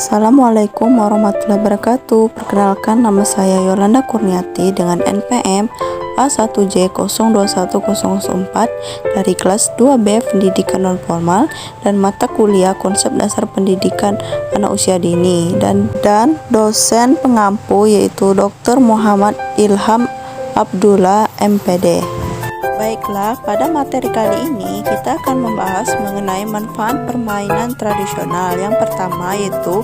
Assalamualaikum warahmatullahi wabarakatuh. Perkenalkan, nama saya Yolanda Kurniati dengan NPM A1J021004 dari kelas 2B Pendidikan Non-Formal dan mata kuliah Konsep Dasar Pendidikan Anak Usia Dini, dan dosen pengampu yaitu Dr. Muhammad Ilham Abdullah MPD. Baiklah, pada materi kali ini kita akan membahas mengenai manfaat permainan tradisional. Yang pertama yaitu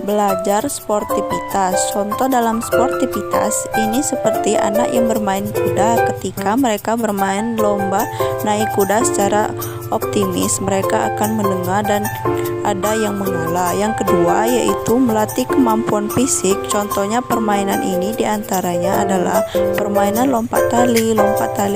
belajar sportivitas. Contoh dalam sportivitas ini seperti anak yang bermain kuda. Ketika mereka bermain lomba naik kuda secara optimis, mereka akan mendengar dan ada yang mengalah. Yang kedua yaitu melatih kemampuan fisik. Contohnya permainan ini diantaranya adalah permainan lompat tali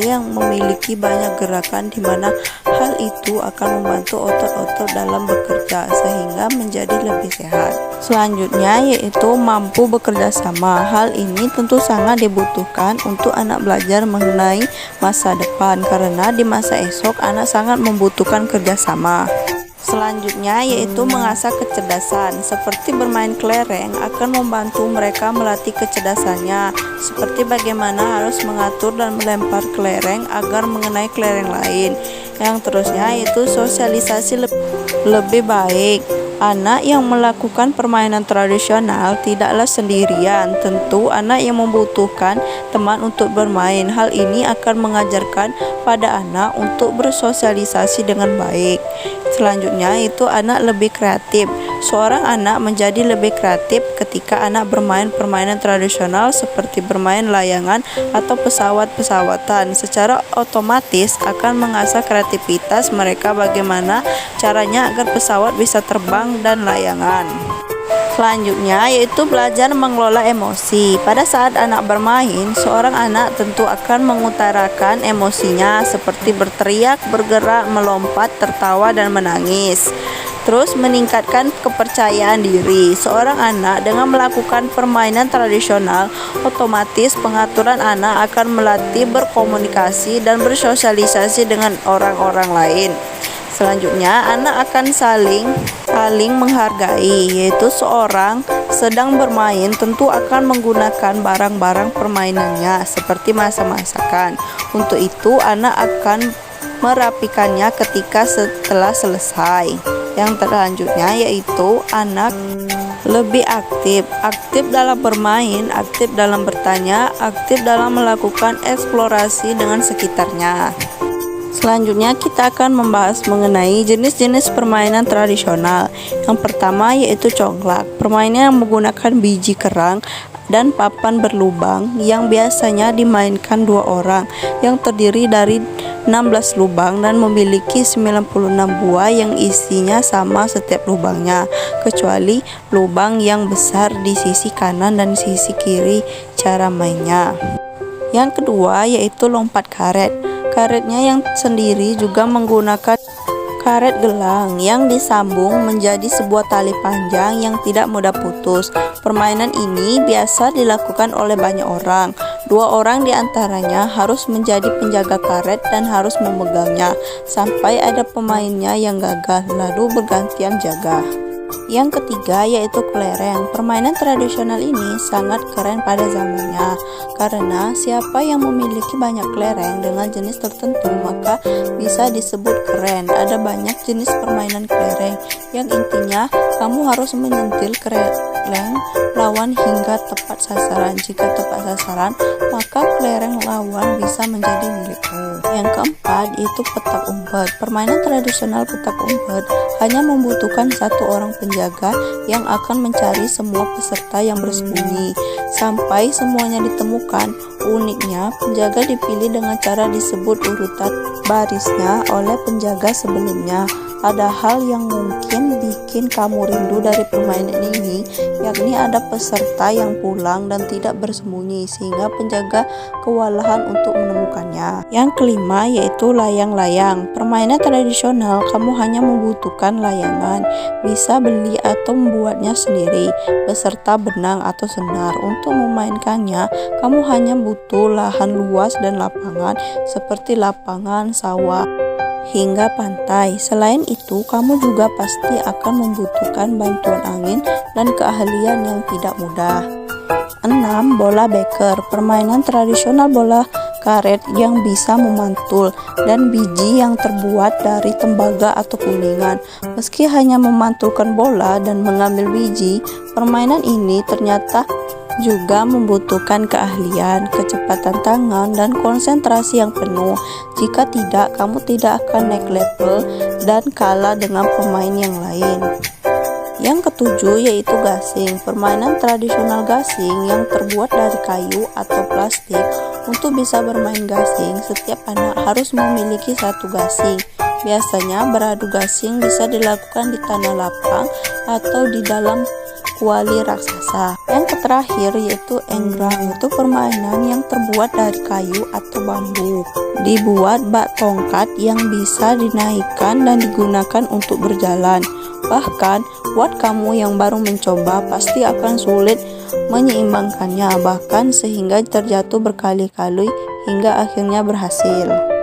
yang memiliki banyak gerakan, di mana hal itu akan membantu otot-otot dalam bekerja sehingga menjadi lebih sehat. Selanjutnya yaitu mampu bekerja sama. Hal ini tentu sangat dibutuhkan untuk anak belajar mengenai masa depan, karena di masa esok anak sangat membutuhkan kerjasama. Selanjutnya yaitu mengasah kecerdasan. Seperti bermain kelereng akan membantu mereka melatih kecerdasannya, seperti bagaimana harus mengatur dan melempar kelereng agar mengenai kelereng lain. Yang terusnya yaitu sosialisasi lebih baik. Anak yang melakukan permainan tradisional tidaklah sendirian. Tentu anak yang membutuhkan teman untuk bermain. Hal ini akan mengajarkan pada anak untuk bersosialisasi dengan baik. Selanjutnya itu anak lebih kreatif. Seorang anak menjadi lebih kreatif ketika anak bermain permainan tradisional seperti bermain layangan atau pesawat-pesawatan. Secara otomatis akan mengasah kreativitas mereka bagaimana caranya agar pesawat bisa terbang dan layangan. Selanjutnya yaitu belajar mengelola emosi. Pada saat anak bermain, seorang anak tentu akan mengutarakan emosinya seperti berteriak, bergerak, melompat, tertawa, dan menangis. Terus meningkatkan kepercayaan diri. Seorang anak dengan melakukan permainan tradisional, otomatis pengaturan anak akan melatih berkomunikasi dan bersosialisasi dengan orang-orang lain. Selanjutnya, anak akan saling menghargai, yaitu seorang sedang bermain tentu akan menggunakan barang-barang permainannya seperti masak-masakan. Untuk itu, anak akan merapikannya ketika setelah selesai. Yang selanjutnya yaitu anak lebih aktif dalam bermain, aktif dalam bertanya, aktif dalam melakukan eksplorasi dengan sekitarnya. Selanjutnya kita akan membahas mengenai jenis-jenis permainan tradisional. Yang pertama yaitu congklak. Permainan yang menggunakan biji kerang dan papan berlubang yang biasanya dimainkan dua orang, yang terdiri dari 16 lubang dan memiliki 96 buah yang isinya sama setiap lubangnya, kecuali lubang yang besar di sisi kanan dan sisi kiri. Cara mainnya. Yang kedua yaitu lompat karet. Karetnya yang sendiri juga menggunakan karet gelang yang disambung menjadi sebuah tali panjang yang tidak mudah putus. Permainan ini biasa dilakukan oleh banyak orang. Dua orang diantaranya harus menjadi penjaga karet dan harus memegangnya sampai ada pemainnya yang gagal, lalu bergantian jaga. Yang ketiga yaitu kelereng. Permainan tradisional ini sangat keren pada zamannya, karena siapa yang memiliki banyak kelereng dengan jenis tertentu maka bisa disebut keren. Ada banyak jenis permainan kelereng yang intinya kamu harus menyentil kelereng lawan hingga tepat sasaran. Jika tepat sasaran, maka kelereng lawan bisa menjadi milikmu. Yang keempat yaitu petak umpet. Permainan tradisional petak umpet hanya membutuhkan satu orang penjaga yang akan mencari semua peserta yang bersembunyi sampai semuanya ditemukan. Uniknya, penjaga dipilih dengan cara disebut urutan barisnya oleh penjaga sebelumnya. Ada hal yang mungkin bikin kamu rindu dari permainan ini, yakni ada peserta yang pulang dan tidak bersembunyi sehingga penjaga kewalahan untuk menemukannya. Yang kelima yaitu layang-layang. Permainan tradisional kamu hanya membutuhkan layangan, bisa beli atau membuatnya sendiri beserta benang atau senar. Untuk memainkannya, kamu hanya butuh lahan luas dan lapangan seperti lapangan sawah. hingga pantai. Selain itu, kamu juga pasti akan membutuhkan bantuan angin dan keahlian yang tidak mudah. 6. Bola beker, permainan tradisional bola karet yang bisa memantul dan biji yang terbuat dari tembaga atau kuningan. Meski hanya memantulkan bola dan mengambil biji, permainan ini ternyata juga membutuhkan keahlian, kecepatan tangan, dan konsentrasi yang penuh. Jika tidak, kamu tidak akan naik level dan kalah dengan pemain yang lain. Yang ketujuh yaitu gasing, permainan tradisional gasing yang terbuat dari kayu atau plastik. Untuk bisa bermain gasing, setiap anak harus memiliki satu gasing. Biasanya beradu gasing bisa dilakukan di tanah lapang atau di dalam kuali raksasa. Yang terakhir yaitu enggrang, itu permainan yang terbuat dari kayu atau bambu. Dibuat bak tongkat yang bisa dinaikkan dan digunakan untuk berjalan. Bahkan buat kamu yang baru mencoba pasti akan sulit menyeimbangkannya, bahkan sehingga terjatuh berkali-kali hingga akhirnya berhasil.